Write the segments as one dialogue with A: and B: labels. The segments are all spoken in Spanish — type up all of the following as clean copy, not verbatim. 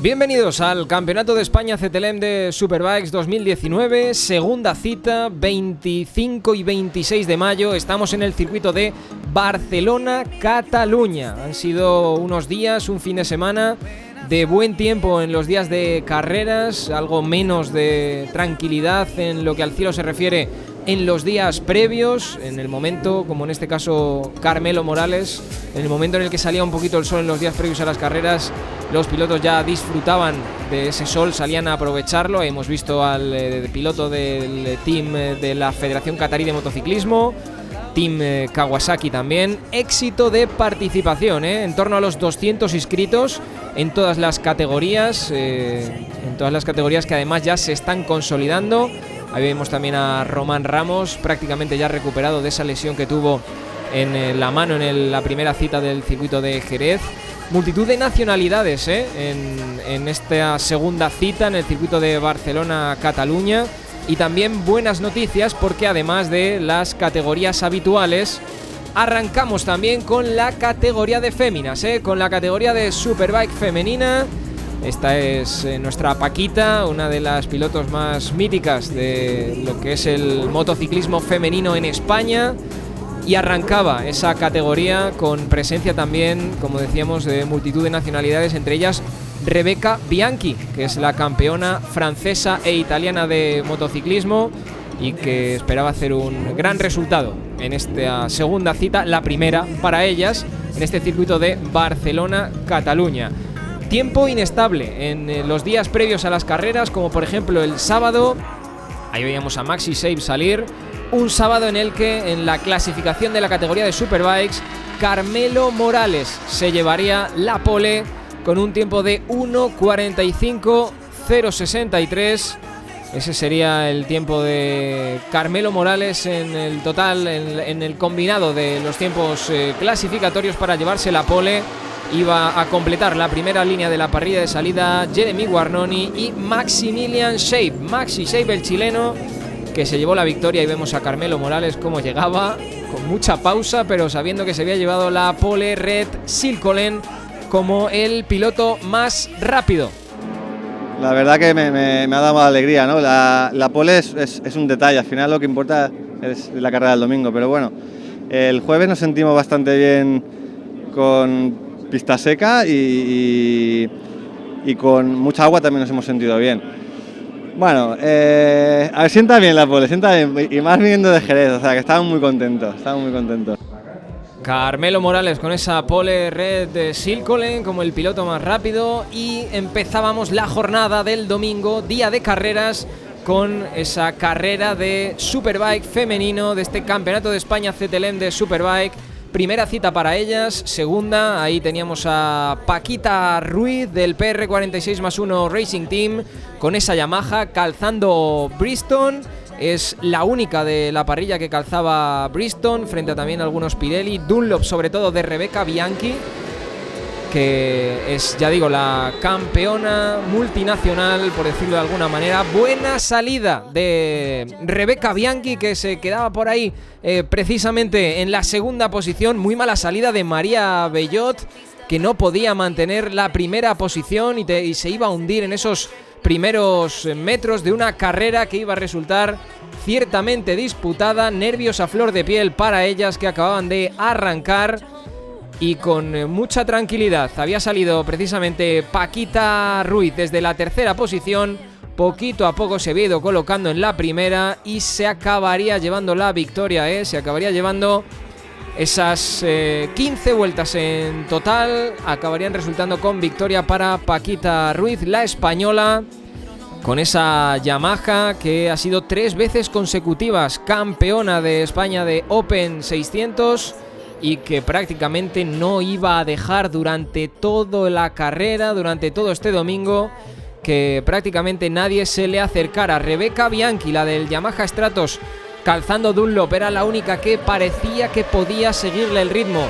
A: Bienvenidos al Campeonato de España CTLM de Superbikes 2019, segunda cita, 25 y 26 de mayo. Estamos en el circuito de Barcelona, Cataluña. Han sido unos días, un fin de semana de buen tiempo en los días de carreras, algo menos de tranquilidad en lo que al cielo se refiere en los días previos, en el momento, como en este caso Carmelo Morales, en el momento en el que salía un poquito el sol en los días previos a las carreras, los pilotos ya disfrutaban de ese sol, salían a aprovecharlo. Hemos visto al piloto del team de la Federación Catarí de Motociclismo, Team Kawasaki también, éxito de participación, en torno a los 200 inscritos en todas las categorías, que además ya se están consolidando. Ahí vemos también a Román Ramos, prácticamente ya recuperado de esa lesión que tuvo en la mano en la primera cita del circuito de Jerez. Multitud de nacionalidades en esta segunda cita en el circuito de Barcelona-Cataluña. Y también buenas noticias porque además de las categorías habituales, arrancamos también con la categoría de féminas, con la categoría de Superbike femenina. Esta es nuestra Paquita, una de las pilotos más míticas de lo que es el motociclismo femenino en España. Y arrancaba esa categoría con presencia también, como decíamos, de multitud de nacionalidades, entre ellas Rebecca Bianchi, que es la campeona francesa e italiana de motociclismo y que esperaba hacer un gran resultado en esta segunda cita, la primera para ellas, en este circuito de Barcelona-Cataluña. Tiempo inestable en los días previos a las carreras, como por ejemplo el sábado. Ahí veíamos a Maxi Save salir. Un sábado en el que en la clasificación de la categoría de Superbikes, Carmelo Morales se llevaría la pole con un tiempo de 1:45.063. Ese sería el tiempo de Carmelo Morales en el total, en el combinado de los tiempos clasificatorios para llevarse la pole. Iba a completar la primera línea de la parrilla de salida Jeremy Guarnoni y Maximilian Scheib. Maxi Scheib, el chileno, que se llevó la victoria. Y vemos a Carmelo Morales cómo llegaba, con mucha pausa, pero sabiendo que se había llevado la pole Red Silkolen como el piloto más rápido.
B: La verdad que me ha dado alegría, ¿no? La pole es un detalle, al final lo que importa es la carrera del domingo, pero bueno, el jueves nos sentimos bastante bien con pista seca y con mucha agua también nos hemos sentido bien. Bueno, a ver, sienta bien la pole, sienta bien, y más viniendo de Jerez, o sea que estamos muy contentos.
A: Carmelo Morales con esa pole Red de Silkolen como el piloto más rápido, y empezábamos la jornada del domingo, día de carreras, con esa carrera de Superbike femenino de este Campeonato de España CTLM de Superbike. Primera cita para ellas, segunda, ahí teníamos a Paquita Ruiz del PR46+1 Racing Team con esa Yamaha calzando Bristol. Es la única de la parrilla que calzaba Bristol, frente a también algunos Pirelli, Dunlop sobre todo de Rebecca Bianchi, que es, ya digo, la campeona multinacional, por decirlo de alguna manera. Buena salida de Rebecca Bianchi, que se quedaba por ahí precisamente en la segunda posición. Muy mala salida de María Bellot, que no podía mantener la primera posición y se iba a hundir en esos primeros metros de una carrera que iba a resultar ciertamente disputada. Nervios a flor de piel para ellas, que acababan de arrancar. Y con mucha tranquilidad había salido precisamente Paquita Ruiz desde la tercera posición. Poquito a poco se había ido colocando en la primera y se acabaría llevando la victoria, se acabaría llevando esas 15 vueltas en total. Acabarían resultando con victoria para Paquita Ruiz, la española, con esa Yamaha que ha sido 3 veces consecutivas campeona de España de Open 600. Y que prácticamente no iba a dejar durante toda la carrera, durante todo este domingo, que prácticamente nadie se le acercara. Rebecca Bianchi, la del Yamaha Stratos, calzando Dunlop, era la única que parecía que podía seguirle el ritmo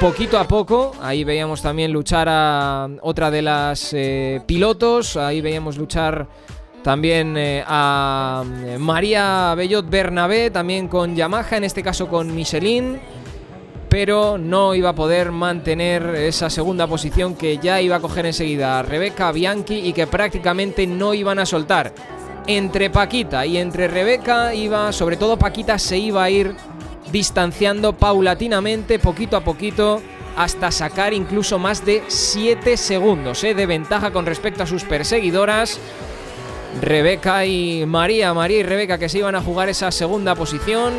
A: poquito a poco. Ahí veíamos también luchar a otra de las pilotos, ahí veíamos luchar también a María Bellot Bernabé, también con Yamaha, en este caso con Michelin. pero no iba a poder mantener esa segunda posición que ya iba a coger enseguida Rebeca Bianchi y que prácticamente no iban a soltar. Entre Paquita y entre Rebeca sobre todo Paquita se iba a ir distanciando paulatinamente, poquito a poquito, hasta sacar incluso más de 7 segundos de ventaja con respecto a sus perseguidoras. Rebeca y María y Rebeca, que se iban a jugar esa segunda posición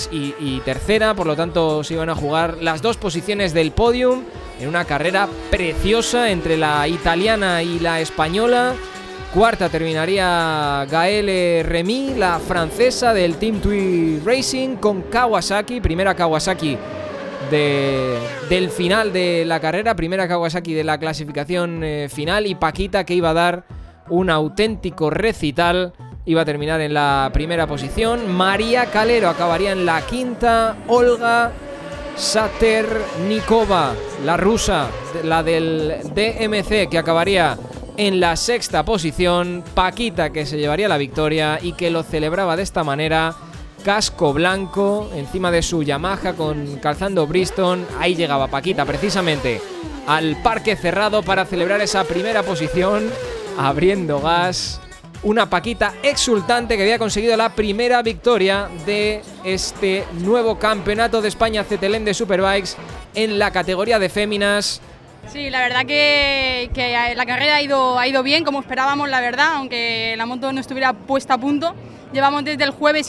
A: y tercera, por lo tanto se iban a jugar las 2 posiciones del podium en una carrera preciosa entre la italiana y la española. Cuarta terminaría Gaëlle Remy, la francesa del Team TUI Racing, con Kawasaki, primera Kawasaki del final de la carrera, primera Kawasaki de la clasificación final, y Paquita, que iba a dar un auténtico recital, iba a terminar en la primera posición. María Calero acabaría en la quinta. Olga Saternikova, la rusa, la del DMC, que acabaría en la sexta posición. Paquita, que se llevaría la victoria y que lo celebraba de esta manera, casco blanco encima de su Yamaha con calzando Bristol. Ahí llegaba Paquita precisamente al parque cerrado para celebrar esa primera posición, abriendo gas. Una Paquita exultante que había conseguido la primera victoria de este nuevo campeonato de España CTLM de Superbikes en la categoría de féminas.
C: Sí, la verdad que la carrera ha ido bien, como esperábamos, la verdad, aunque la moto no estuviera puesta a punto. Llevamos desde el jueves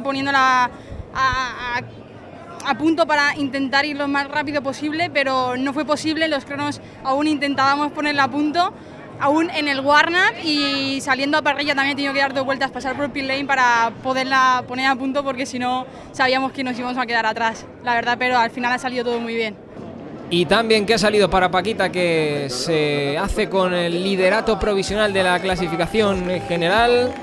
C: poniéndola a punto para intentar ir lo más rápido posible, pero no fue posible. Los cronos aún intentábamos ponerla a punto, aún en el warm-up, y saliendo a parrilla también he tenido que dar 2 vueltas, pasar por pit lane para poderla poner a punto, porque si no sabíamos que nos íbamos a quedar atrás, la verdad, pero al final ha salido todo muy bien.
A: Y también que ha salido para Paquita, que se hace con el liderato provisional de la clasificación general,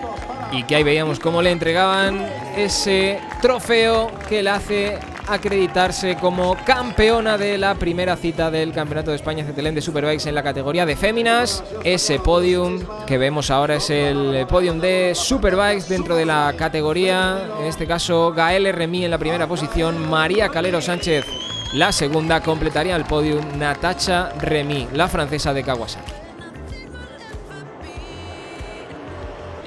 A: y que ahí veíamos cómo le entregaban ese trofeo que le hace acreditarse como campeona de la primera cita del Campeonato de España CTLM de Superbikes en la categoría de féminas. Ese podium que vemos ahora es el podium de Superbikes dentro de la categoría, en este caso Gaëlle Remy en la primera posición, María Calero Sánchez la segunda. Completaría el podium Natacha Remy, la francesa de Kawasaki.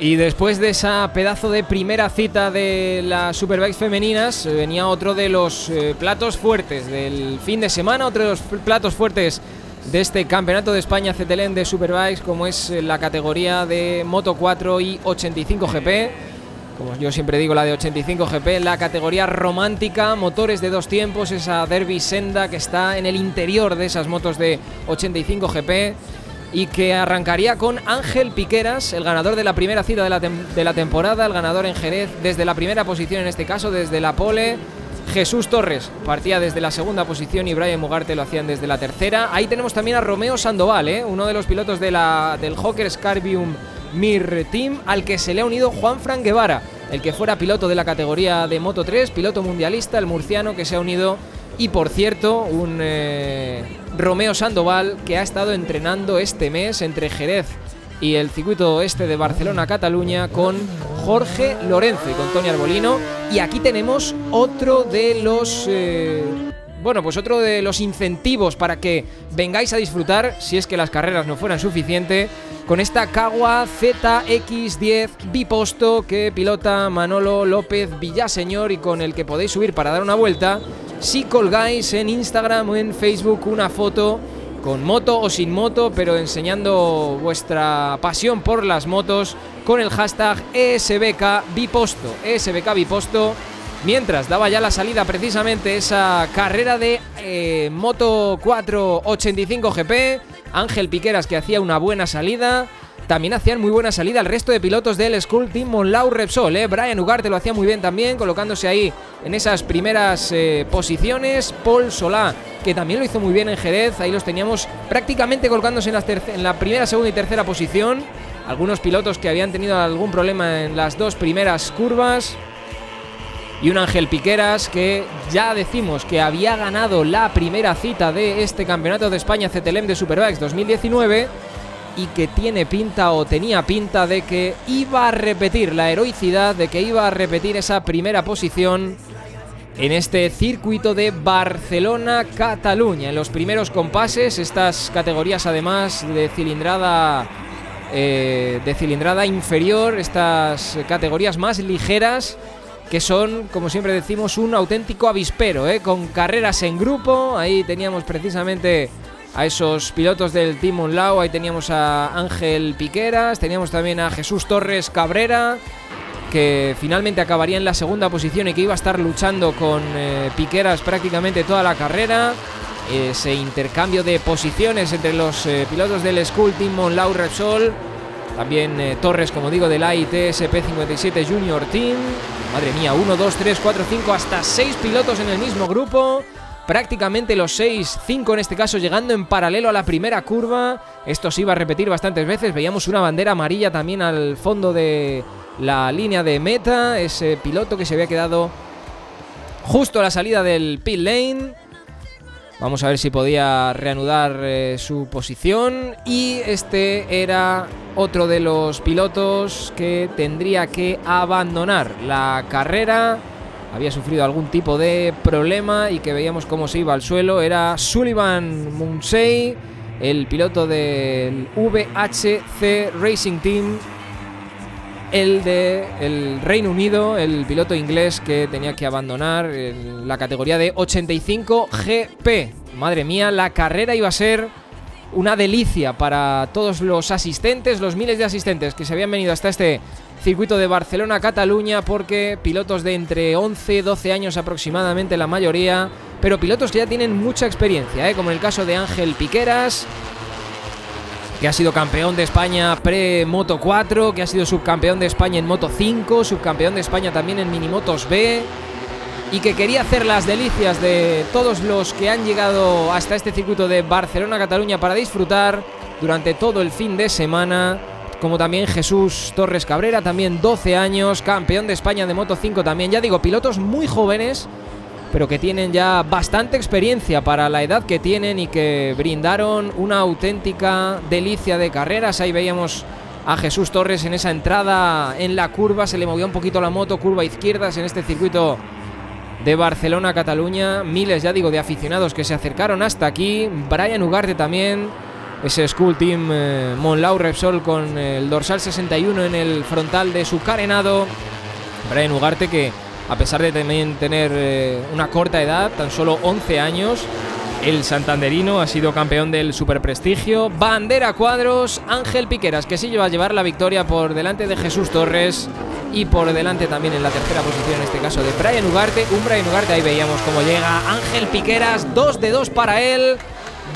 A: Y después de esa pedazo de primera cita de las Superbikes femeninas, venía otro de los platos fuertes del fin de semana, otro de los platos fuertes de este Campeonato de España CTLM de Superbikes, como es la categoría de Moto 4 y 85 GP. Como yo siempre digo, la de 85 GP, la categoría romántica, motores de 2 tiempos, esa Derby Senda que está en el interior de esas motos de 85 GP, y que arrancaría con Ángel Piqueras, el ganador de la primera cita de la temporada, el ganador en Jerez desde la primera posición, en este caso desde la pole. Jesús Torres partía desde la segunda posición y Brian Mugarte lo hacían desde la tercera. Ahí tenemos también a Romeo Sandoval, uno de los pilotos del Hawker Scarbium Mir Team, al que se le ha unido Juanfran Guevara, el que fuera piloto de la categoría de Moto 3, piloto mundialista, el murciano que se ha unido. Y por cierto, un Romeo Sandoval que ha estado entrenando este mes entre Jerez y el circuito este de Barcelona-Cataluña con Jorge Lorenzo y con Tony Arbolino. Y aquí tenemos otro de los otro de los incentivos para que vengáis a disfrutar, si es que las carreras no fueran suficientes, con esta Kawa ZX10 biposto que pilota Manolo López Villaseñor y con el que podéis subir para dar una vuelta si colgáis en Instagram o en Facebook una foto con moto o sin moto, pero enseñando vuestra pasión por las motos con el hashtag ESBK Biposto, ESBK Biposto. Mientras daba ya la salida precisamente esa carrera de Moto 4 85 GP, Ángel Piqueras, que hacía una buena salida. También hacían muy buena salida el resto de pilotos del School Team Monlau Repsol. Brian Ugarte lo hacía muy bien también, colocándose ahí en esas primeras posiciones. Paul Solá, que también lo hizo muy bien en Jerez. Ahí los teníamos prácticamente colocándose en la primera, segunda y tercera posición. Algunos pilotos que habían tenido algún problema en las 2 primeras curvas. Y un Ángel Piqueras que ya decimos que había ganado la primera cita de este Campeonato de España CTLM de Superbikes 2019 y que tenía pinta de que iba a repetir la heroicidad, de que iba a repetir esa primera posición en este circuito de Barcelona-Cataluña. En los primeros compases, estas categorías además de cilindrada inferior, estas categorías más ligeras, que son, como siempre decimos, un auténtico avispero, con carreras en grupo. Ahí teníamos precisamente a esos pilotos del Team Monlau, ahí teníamos a Ángel Piqueras, teníamos también a Jesús Torres Cabrera, que finalmente acabaría en la segunda posición y que iba a estar luchando con Piqueras prácticamente toda la carrera. Ese intercambio de posiciones entre los pilotos del School Team Monlau Repsol. También Torres, como digo, del AIT SP57 Junior Team. Madre mía, 1, 2, 3, 4, 5, hasta 6 pilotos en el mismo grupo. Prácticamente los 6, 5 en este caso, llegando en paralelo a la primera curva. Esto se iba a repetir bastantes veces. Veíamos una bandera amarilla también al fondo de la línea de meta. Ese piloto que se había quedado justo a la salida del pit lane. Vamos a ver si podía reanudar su posición. Y este era otro de los pilotos que tendría que abandonar la carrera. Había sufrido algún tipo de problema y que veíamos cómo se iba al suelo. Era Sullivan Munsey, el piloto del VHC Racing Team, el del Reino Unido, el piloto inglés que tenía que abandonar en la categoría de 85 GP. Madre mía, la carrera iba a ser una delicia para todos los asistentes, los miles de asistentes que se habían venido hasta este circuito de Barcelona-Cataluña, porque pilotos de entre 11 y 12 años aproximadamente la mayoría, pero pilotos que ya tienen mucha experiencia, como en el caso de Ángel Piqueras, que ha sido campeón de España pre-Moto 4, que ha sido subcampeón de España en Moto 5, subcampeón de España también en Minimotos B, y que quería hacer las delicias de todos los que han llegado hasta este circuito de Barcelona-Cataluña para disfrutar durante todo el fin de semana, como también Jesús Torres Cabrera, también 12 años, campeón de España de Moto 5 también. Ya digo, pilotos muy jóvenes, pero que tienen ya bastante experiencia para la edad que tienen y que brindaron una auténtica delicia de carreras. Ahí veíamos a Jesús Torres en esa entrada en la curva, se le movía un poquito la moto, curva izquierdas en este circuito de Barcelona-Cataluña. Miles, ya digo, de aficionados que se acercaron hasta aquí. Brian Ugarte también, ese School Team Monlau Repsol con el dorsal 61 en el frontal de su carenado. Brian Ugarte, que a pesar de también tener una corta edad, tan solo 11 años, el santanderino ha sido campeón del Superprestigio. Bandera cuadros, Ángel Piqueras, que sí va a llevar la victoria por delante de Jesús Torres y por delante también en la tercera posición, en este caso de Brian Ugarte. Un Brian Ugarte, ahí veíamos cómo llega Ángel Piqueras, 2 de 2 para él.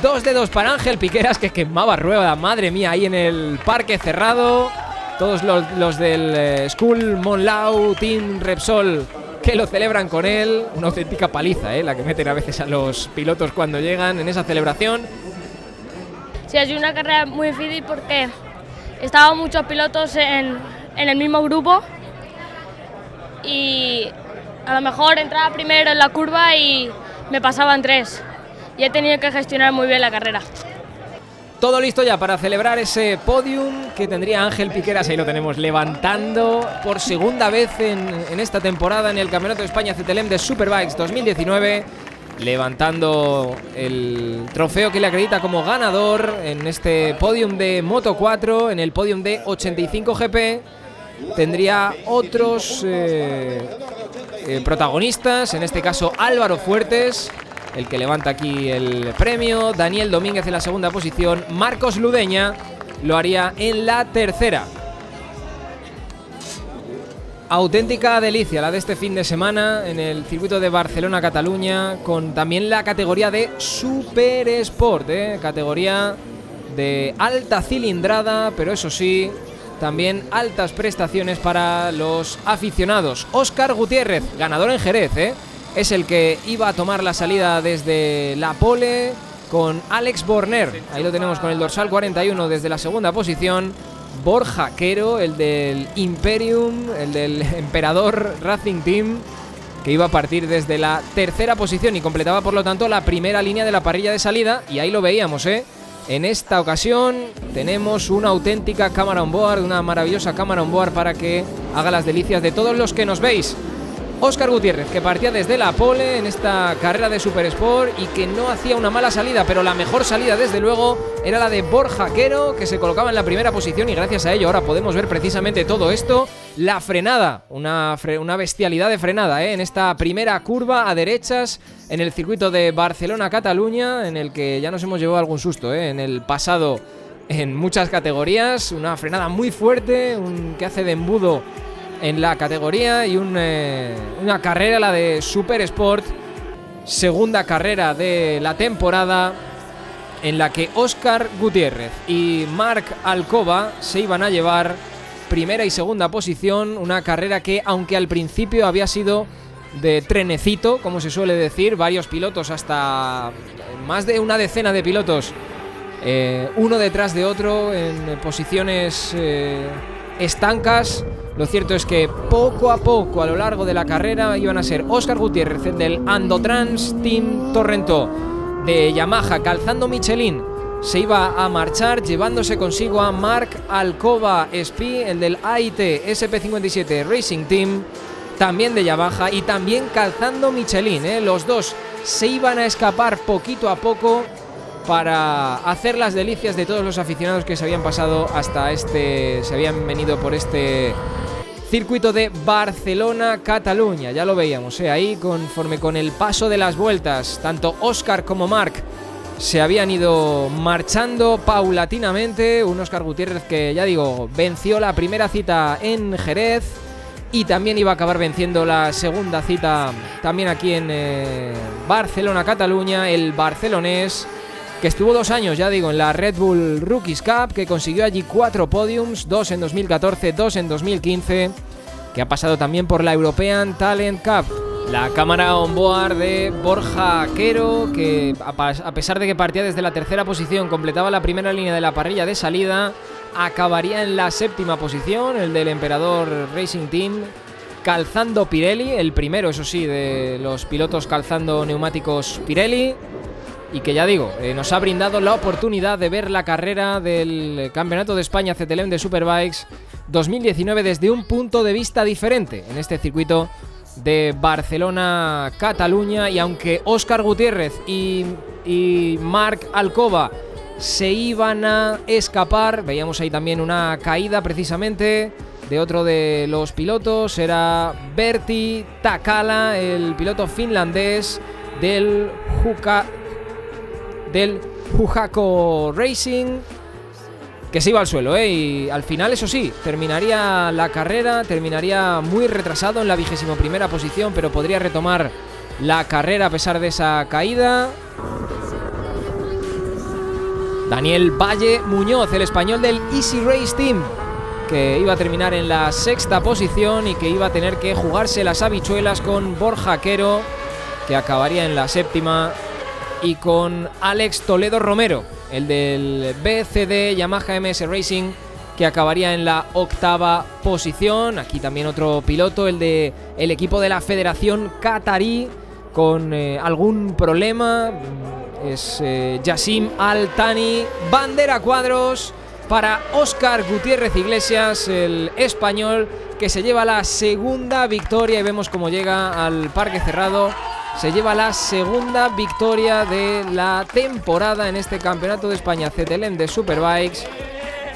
A: 2 de 2 para Ángel Piqueras, que quemaba rueda, madre mía, ahí en el parque cerrado. Todos los del School Monlau Team Repsol que lo celebran con él. Una auténtica paliza, la que meten a veces a los pilotos cuando llegan en esa celebración.
D: Sí, ha sido una carrera muy difícil porque estaban muchos pilotos en el mismo grupo y a lo mejor entraba primero en la curva y me pasaban 3. Y he tenido que gestionar muy bien la carrera.
A: Todo listo ya para celebrar ese podium que tendría Ángel Piqueras. Ahí lo tenemos levantando por segunda vez en esta temporada en el Campeonato de España CTLM de Superbikes 2019. Levantando el trofeo que le acredita como ganador en este podium de Moto 4, en el podium de 85 GP. Tendría otros protagonistas, en este caso Álvaro Fuertes, el que levanta aquí el premio. Daniel Domínguez en la segunda posición. Marcos Ludeña lo haría en la tercera. Auténtica delicia la de este fin de semana en el circuito de Barcelona-Cataluña, con también la categoría de Super Sport, categoría de alta cilindrada, pero eso sí, también altas prestaciones para los aficionados. Óscar Gutiérrez, ganador en Jerez, es el que iba a tomar la salida desde la pole con Alex Borner. Ahí lo tenemos con el dorsal 41 desde la segunda posición. Borja Quero, el del Imperium, el del Emperador Racing Team, que iba a partir desde la tercera posición y completaba por lo tanto la primera línea de la parrilla de salida. Y ahí lo veíamos, En esta ocasión tenemos una auténtica cámara on board, una maravillosa cámara on board para que haga las delicias de todos los que nos veis Óscar Gutiérrez, que partía desde la pole en esta carrera de Super Sport y que no hacía una mala salida, pero la mejor salida desde luego era la de Borja Quero, que se colocaba en la primera posición, y gracias a ello ahora podemos ver precisamente todo esto. La frenada, una bestialidad de frenada, en esta primera curva a derechas en el circuito de Barcelona-Cataluña, en el que ya nos hemos llevado algún susto en el pasado en muchas categorías. Una frenada muy fuerte, que hace de embudo en la categoría, y una carrera, la de Super Sport, segunda carrera de la temporada, en la que Óscar Gutiérrez y Marc Alcoba se iban a llevar primera y segunda posición. Una carrera que, aunque al principio había sido de trenecito, como se suele decir, varios pilotos, hasta más de una decena de pilotos, uno detrás de otro en posiciones estancas. Lo cierto es que poco a poco a lo largo de la carrera iban a ser Óscar Gutiérrez, el del Andotrans Team Torrentó de Yamaha, calzando Michelin, se iba a marchar llevándose consigo a Marc Alcoba Espí, el del AIT SP57 Racing Team, también de Yamaha y también calzando Michelin. Los dos se iban a escapar poquito a poco para hacer las delicias de todos los aficionados que se habían pasado se habían venido por este circuito de Barcelona-Cataluña. Ya lo veíamos, ahí conforme con el paso de las vueltas, tanto Óscar como Marc se habían ido marchando paulatinamente. Un Óscar Gutiérrez que, ya digo, venció la primera cita en Jerez y también iba a acabar venciendo la segunda cita también aquí en Barcelona-Cataluña, el barcelonés, que estuvo 2 años, ya digo, en la Red Bull Rookies Cup, que consiguió allí 4 podiums, 2 en 2014, 2 en 2015, que ha pasado también por la European Talent Cup. La cámara onboard de Borja Quero, que a pesar de que partía desde la tercera posición, completaba la primera línea de la parrilla de salida, acabaría en la séptima posición, el del Emperador Racing Team, calzando Pirelli, el primero, eso sí, de los pilotos calzando neumáticos Pirelli. Y que, ya digo, nos ha brindado la oportunidad de ver la carrera del Campeonato de España CTLM de Superbikes 2019 desde un punto de vista diferente en este circuito de Barcelona-Cataluña. Y aunque Óscar Gutiérrez y Marc Alcoba se iban a escapar, veíamos ahí también una caída precisamente de otro de los pilotos, era Berti Takala, el piloto finlandés del Hujaco Racing, que se iba al suelo, y al final, eso sí, terminaría la carrera, terminaría muy retrasado en la 21ª posición, pero podría retomar la carrera a pesar de esa caída. Daniel Valle Muñoz, el español del Easy Race Team, que iba a terminar en la 6ª posición y que iba a tener que jugarse las habichuelas con Borja Quero, que acabaría en la 7ª, y con Alex Toledo Romero, el del BCD Yamaha MS Racing, que acabaría en la 8ª posición. Aquí también otro piloto, el equipo de la Federación Qatarí, con algún problema, es Yassim Al-Thani. Bandera cuadros para Óscar Gutiérrez Iglesias, el español, que se lleva la segunda victoria, y vemos cómo llega al parque cerrado. Se lleva la segunda victoria de la temporada en este Campeonato de España CTLM de Superbikes,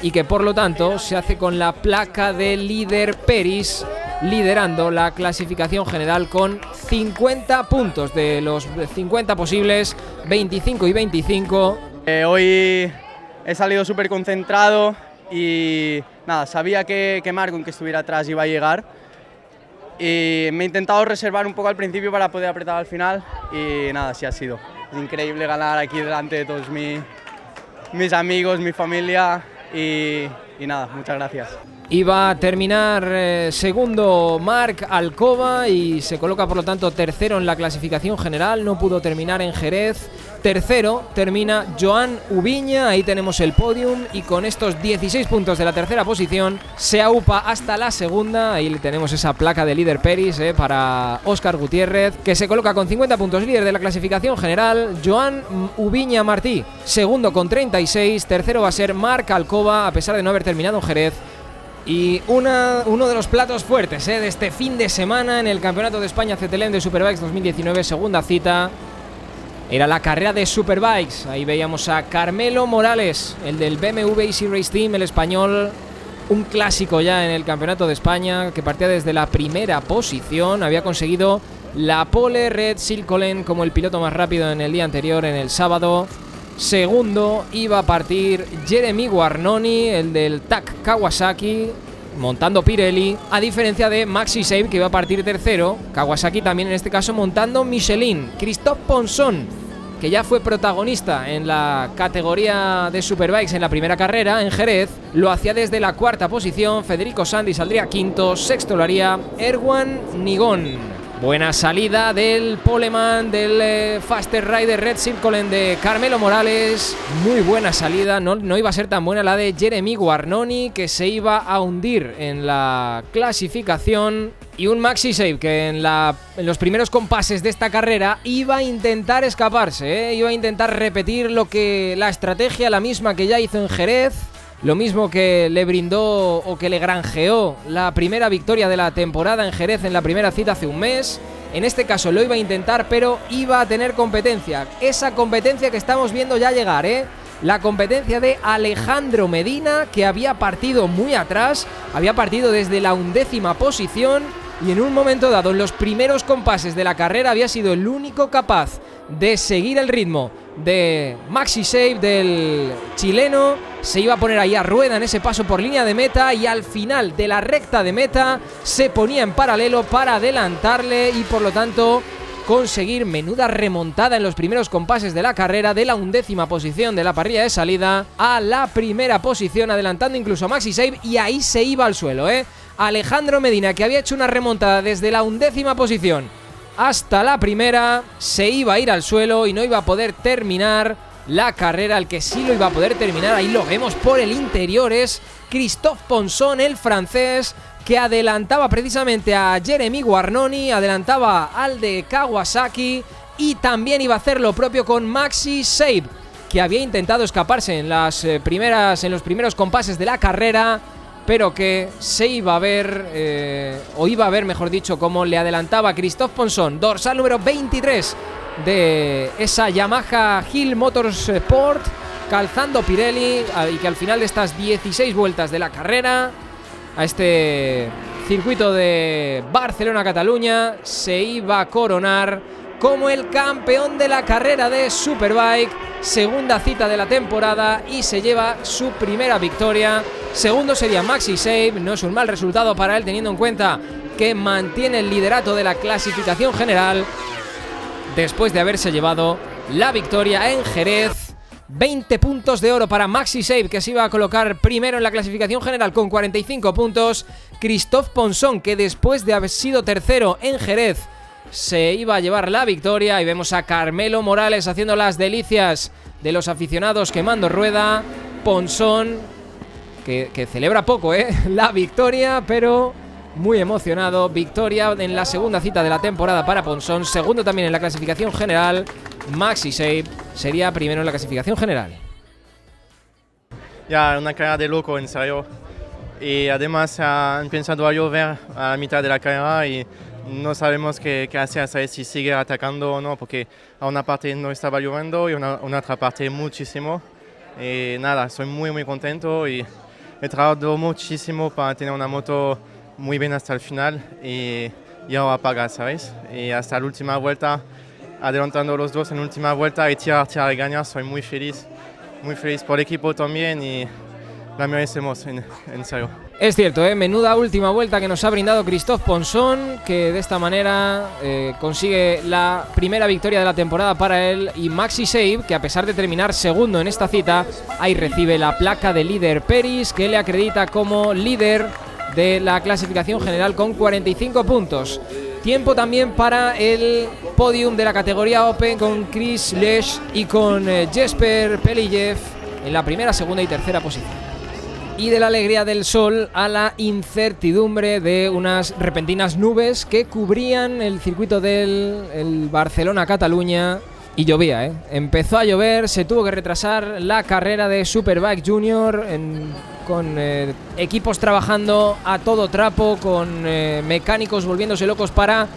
A: y que por lo tanto se hace con la placa de líder Peris, liderando la clasificación general con 50 puntos. De los 50 posibles, 25 y 25.
E: Hoy he salido súper concentrado y nada, sabía que Marc, aunque estuviera atrás, iba a llegar. Y me he intentado reservar un poco al principio para poder apretar al final, y nada, así ha sido. Es increíble ganar aquí delante de todos mis amigos, mi familia, y nada, muchas gracias.
A: Iba a terminar segundo Marc Alcoba y se coloca por lo tanto tercero en la clasificación general. No pudo terminar en Jerez. Tercero termina Joan Ubiña, ahí tenemos el podium, y con estos 16 puntos de la tercera posición se aupa hasta la segunda. Ahí tenemos esa placa de líder Peris para Óscar Gutiérrez, que se coloca con 50 puntos líder de la clasificación general. Joan Ubiña Martí, segundo con 36. Tercero va a ser Marc Alcoba, a pesar de no haber terminado en Jerez. Y uno de los platos fuertes de este fin de semana en el Campeonato de España CTLM de Superbikes 2019, segunda cita, era la carrera de Superbikes. Ahí veíamos a Carmelo Morales, el del BMW Easy Race Team, el español, un clásico ya en el Campeonato de España, que partía desde la primera posición, había conseguido la pole. Red Silkonen como el piloto más rápido en el día anterior, en el sábado. Segundo iba a partir Jeremy Guarnoni, el del TAC Kawasaki, montando Pirelli, a diferencia de Maxi Save, que iba a partir tercero. Kawasaki también en este caso montando Michelin. Christophe Ponson, que ya fue protagonista en la categoría de Superbikes en la primera carrera en Jerez, lo hacía desde la cuarta posición. Federico Sandi saldría quinto, sexto lo haría Erwan Nigón. Buena salida del poleman, del Faster Rider Red Silkonen de Carmelo Morales. Muy buena salida, no iba a ser tan buena la de Jeremy Guarnoni, que se iba a hundir en la clasificación. Y un Maxi Save que en los primeros compases de esta carrera iba a intentar escaparse, iba a intentar repetir la estrategia, la misma que ya hizo en Jerez. Lo mismo que le brindó o que le granjeó la primera victoria de la temporada en Jerez en la primera cita hace un mes. En este caso lo iba a intentar, pero iba a tener competencia. Esa competencia que estamos viendo ya llegar, la competencia de Alejandro Medina, que había partido muy atrás, había partido desde la 11ª posición y en un momento dado, en los primeros compases de la carrera, había sido el único capaz de seguir el ritmo de Maxi Save, del chileno. Se iba a poner ahí a rueda en ese paso por línea de meta y al final de la recta de meta se ponía en paralelo para adelantarle y por lo tanto conseguir menuda remontada en los primeros compases de la carrera, de la 11ª posición de la parrilla de salida a la primera posición, adelantando incluso a Maxi Save, y ahí se iba al suelo, Alejandro Medina, que había hecho una remontada desde la 11ª posición hasta la primera, se iba a ir al suelo y no iba a poder terminar la carrera. El que sí lo iba a poder terminar, ahí lo vemos por el interior, es Christophe Ponson, el francés, que adelantaba precisamente a Jeremy Guarnoni, adelantaba al de Kawasaki y también iba a hacer lo propio con Maxi Save, que había intentado escaparse en los primeros compases de la carrera, pero que se iba a ver, mejor dicho, como le adelantaba Christophe Ponson, dorsal número 23 de esa Yamaha Hill Motorsport, calzando Pirelli, y que al final de estas 16 vueltas de la carrera, a este circuito de Barcelona-Cataluña, se iba a coronar como el campeón de la carrera de Superbike, segunda cita de la temporada, y se lleva su primera victoria. Segundo sería Maxi Save, no es un mal resultado para él teniendo en cuenta que mantiene el liderato de la clasificación general después de haberse llevado la victoria en Jerez. 20 puntos de oro para Maxi Save, que se iba a colocar primero en la clasificación general con 45 puntos. Christophe Ponson, que después de haber sido tercero en Jerez, se iba a llevar la victoria. Y vemos a Carmelo Morales haciendo las delicias de los aficionados quemando rueda. Ponson, que celebra poco, la victoria, pero muy emocionado. Victoria en la segunda cita de la temporada para Ponson. Segundo también en la clasificación general. Maxi Save sería primero en la clasificación general.
F: Ya, una carrera de loco, en serio. Y además ha empezado a llover a la mitad de la carrera y no sabemos qué hacer, ¿sabes? Si sigue atacando o no, porque a una parte no estaba lloviendo y a una otra parte muchísimo. Y nada, soy muy muy contento y he trabajado muchísimo para tener una moto muy bien hasta el final y ahora paga, ¿sabes? Y hasta la última vuelta, adelantando los dos en la última vuelta y tirar y ganar, soy muy feliz por el equipo también y la merecemos, en serio.
A: Es cierto, menuda última vuelta que nos ha brindado Christophe Ponson, que de esta manera consigue la primera victoria de la temporada para él. Y Maxi Save, que a pesar de terminar segundo en esta cita, ahí recibe la placa de líder Peris, que le acredita como líder de la clasificación general con 45 puntos. Tiempo también para el podium de la categoría Open, con Chris Lesch y con Jesper Pelijev en la primera, segunda y tercera posición. Y de la alegría del sol a la incertidumbre de unas repentinas nubes que cubrían el circuito del Barcelona-Cataluña. Y llovía, Empezó a llover, se tuvo que retrasar la carrera de Superbike Junior con equipos trabajando a todo trapo, con mecánicos volviéndose locos para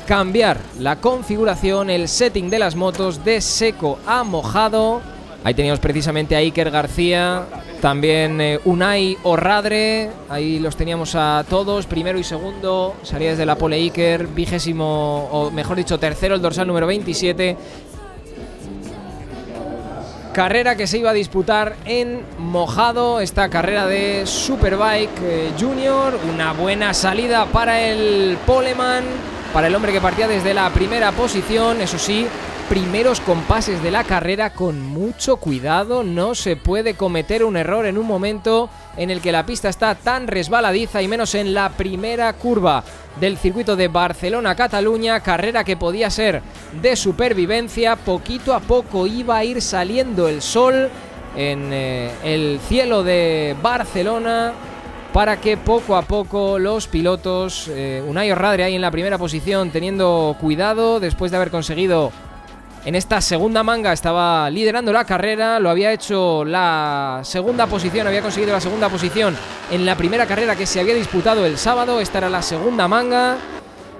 A: cambiar la configuración, el setting de las motos de seco a mojado. Ahí teníamos precisamente a Iker García, también Unai Orradre, ahí los teníamos a todos, primero y segundo, salía desde la pole Iker, vigésimo, o mejor dicho, tercero, el dorsal número 27. Carrera que se iba a disputar en mojado, esta carrera de Superbike Junior, una buena salida para el poleman, para el hombre que partía desde la primera posición, eso sí, primeros compases de la carrera con mucho cuidado, no se puede cometer un error en un momento en el que la pista está tan resbaladiza y menos en la primera curva del circuito de Barcelona-Cataluña, carrera que podía ser de supervivencia. Poquito a poco iba a ir saliendo el sol en el cielo de Barcelona para que poco a poco los pilotos, Unai Orradre ahí en la primera posición teniendo cuidado después de haber conseguido en esta segunda manga, estaba liderando la carrera, lo había hecho la segunda posición, había conseguido la segunda posición en la primera carrera que se había disputado el sábado. Esta era la segunda manga,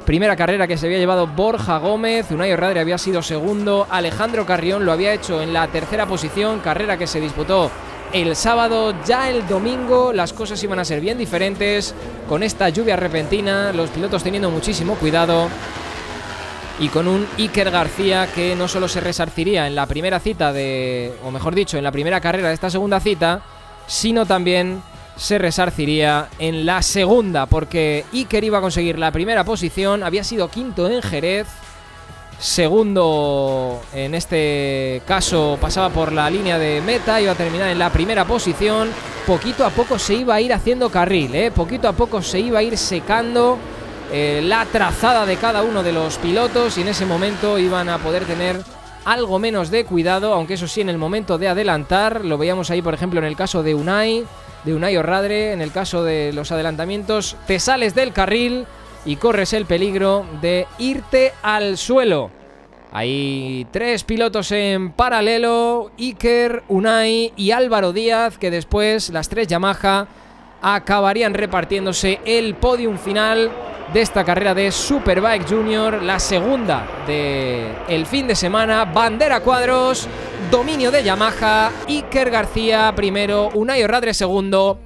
A: primera carrera que se había llevado Borja Gómez, Unai Orradre había sido segundo, Alejandro Carrión lo había hecho en la tercera posición, carrera que se disputó el sábado. Ya el domingo las cosas iban a ser bien diferentes, con esta lluvia repentina, los pilotos teniendo muchísimo cuidado, y con un Iker García que no solo se resarciría en la primera cita o mejor dicho, en la primera carrera de esta segunda cita, sino también se resarciría en la segunda, porque Iker iba a conseguir la primera posición, había sido quinto en Jerez, segundo en este caso pasaba por la línea de meta, iba a terminar en la primera posición. Poquito a poco se iba a ir haciendo carril, poquito a poco se iba a ir secando la trazada de cada uno de los pilotos, y en ese momento iban a poder tener algo menos de cuidado, aunque eso sí, en el momento de adelantar, lo veíamos ahí por ejemplo en el caso de Unai Orradre, en el caso de los adelantamientos, te sales del carril y corres el peligro de irte al suelo. Hay tres pilotos en paralelo, Iker, Unai y Álvaro Díaz, que después las tres Yamaha acabarían repartiéndose el podium final de esta carrera de Superbike Junior, la segunda del fin de semana. Bandera cuadros, dominio de Yamaha, Iker García primero, Unai Orradre segundo,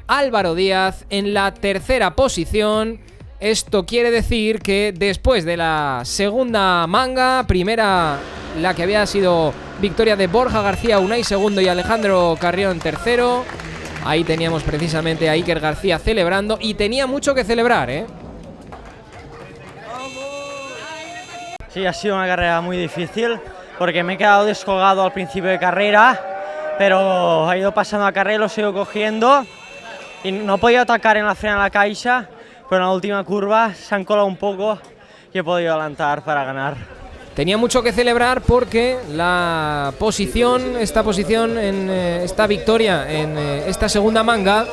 A: Álvaro Díaz en la tercera posición. Esto quiere decir que después de la segunda manga, primera la que había sido victoria de Borja García, Unai segundo y Alejandro Carrión tercero, ahí teníamos precisamente a Iker García celebrando, y tenía mucho que celebrar,
G: Sí, ha sido una carrera muy difícil porque me he quedado descolgado al principio de carrera, pero ha ido pasando la carrera y lo sigo cogiendo y no he podido atacar en la frena de la caixa, pero en la última curva se han colado un poco y he podido adelantar para ganar.
A: Tenía mucho que celebrar porque la posición, esta victoria en esta segunda manga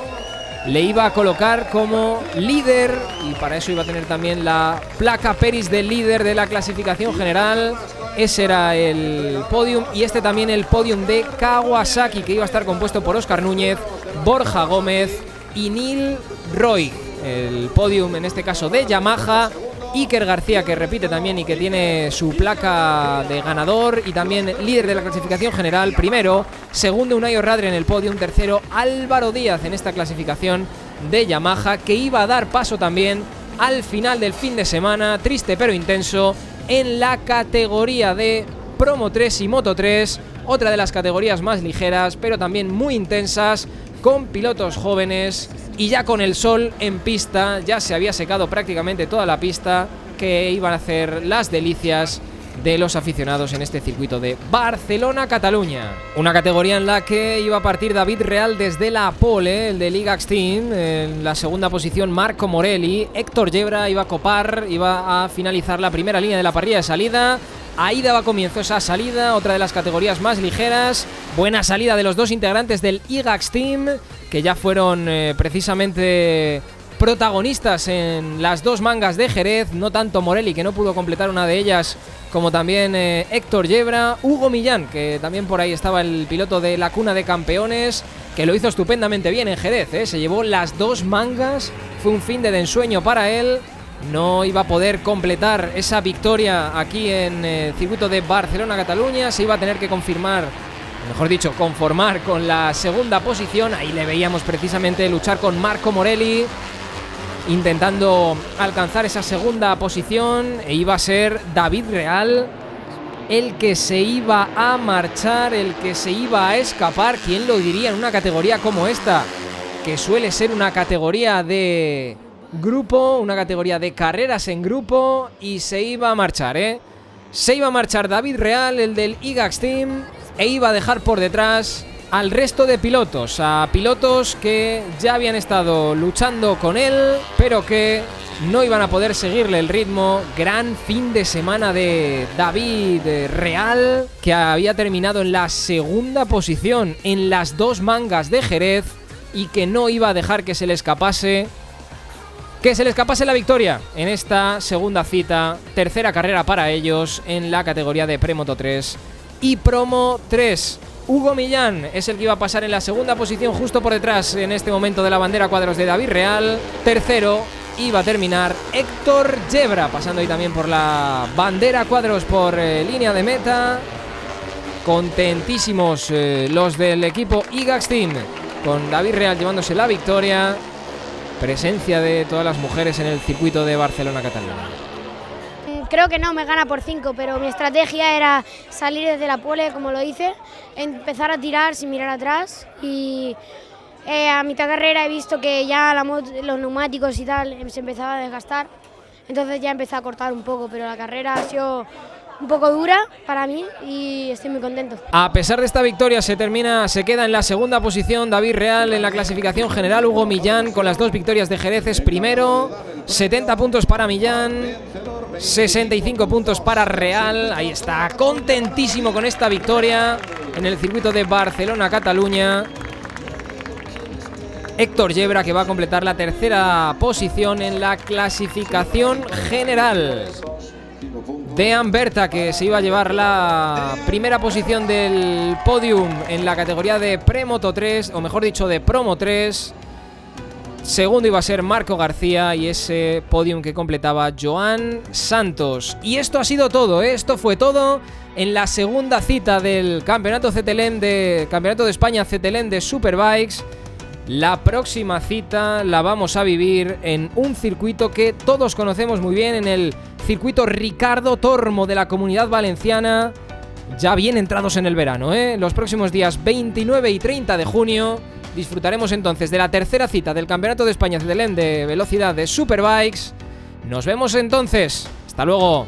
A: le iba a colocar como líder, y para eso iba a tener también la placa Peris de líder de la clasificación general. Ese era el podium, y este también el podium de Kawasaki, que iba a estar compuesto por Óscar Núñez, Borja Gómez y Neil Roy. El podium en este caso de Yamaha, Iker García, que repite también y que tiene su placa de ganador y también líder de la clasificación general, primero, segundo Unai Orradre en el podium, tercero Álvaro Díaz en esta clasificación de Yamaha, que iba a dar paso también al final del fin de semana, triste pero intenso, en la categoría de Promo 3 y Moto 3, otra de las categorías más ligeras pero también muy intensas, con pilotos jóvenes y ya con el sol en pista. Ya se había secado prácticamente toda la pista, que iban a hacer las delicias de los aficionados en este circuito de Barcelona-Cataluña. Una categoría en la que iba a partir David Real desde la pole, el de Ligax Team. En la segunda posición Marco Morelli, Héctor Yebra iba a copar, iba a finalizar la primera línea de la parrilla de salida. Ahí daba comienzo esa salida, otra de las categorías más ligeras. Buena salida de los dos integrantes del IGAX Team, que ya fueron precisamente protagonistas en las dos mangas de Jerez. No tanto Morelli, que no pudo completar una de ellas como también Héctor Yebra, Hugo Millán, que también por ahí estaba el piloto de la cuna de campeones, que lo hizo estupendamente bien en Jerez, se llevó las 2 mangas, fue un fin de ensueño para él, no iba a poder completar esa victoria aquí en el circuito de Barcelona-Cataluña, se iba a tener que conformar con la segunda posición. Ahí le veíamos precisamente luchar con Marco Morelli, intentando alcanzar esa segunda posición, e iba a ser David Real el que se iba a marchar, el que se iba a escapar. ¿Quién lo diría en una categoría como esta, que suele ser una categoría de grupo, una categoría de carreras en grupo? Y se iba a marchar, se iba a marchar David Real, el del IGAX Team, e iba a dejar por detrás al resto de pilotos, a pilotos que ya habían estado luchando con él, pero que no iban a poder seguirle el ritmo. Gran fin de semana de David Real, que había terminado en la segunda posición en las 2 mangas de Jerez y que no iba a dejar que se le escapase la victoria en esta segunda cita, tercera carrera para ellos en la categoría de Premoto 3 y Promo 3. Hugo Millán es el que iba a pasar en la segunda posición, justo por detrás en este momento de la bandera cuadros de David Real. Tercero iba a terminar Héctor Yebra, pasando ahí también por la bandera cuadros por línea de meta. Contentísimos los del equipo IGAX Team, con David Real llevándose la victoria. Presencia de todas las mujeres en el circuito de Barcelona-Cataluña.
H: Creo que no, me gana por 5, pero mi estrategia era salir desde la pole, como lo hice, empezar a tirar sin mirar atrás, y a mitad de carrera he visto que ya los neumáticos y tal se empezaba a desgastar, entonces ya empecé a cortar un poco, pero la carrera ha sido un poco dura para mí y estoy muy contento.
A: A pesar de esta victoria se queda en la segunda posición David Real en la clasificación general. Hugo Millán, con las 2 victorias de Jerez, es primero, 70 puntos para Millán, 65 puntos para Real. Ahí está, contentísimo con esta victoria en el circuito de Barcelona-Cataluña. Héctor Yebra, que va a completar la tercera posición en la clasificación general. Dean Berta, que se iba a llevar la primera posición del podium en la categoría de Premoto 3, o mejor dicho, de Promo 3. Segundo iba a ser Marco García, y ese podium que completaba Joan Santos. Y esto ha sido todo, Esto fue todo en la segunda cita del Campeonato de España CTLM de Superbikes. La próxima cita la vamos a vivir en un circuito que todos conocemos muy bien, en el circuito Ricardo Tormo de la Comunidad Valenciana, ya bien entrados en el verano, Los próximos días 29 y 30 de junio disfrutaremos entonces de la tercera cita del Campeonato de España CTLM de velocidad de Superbikes. Nos vemos entonces. Hasta luego.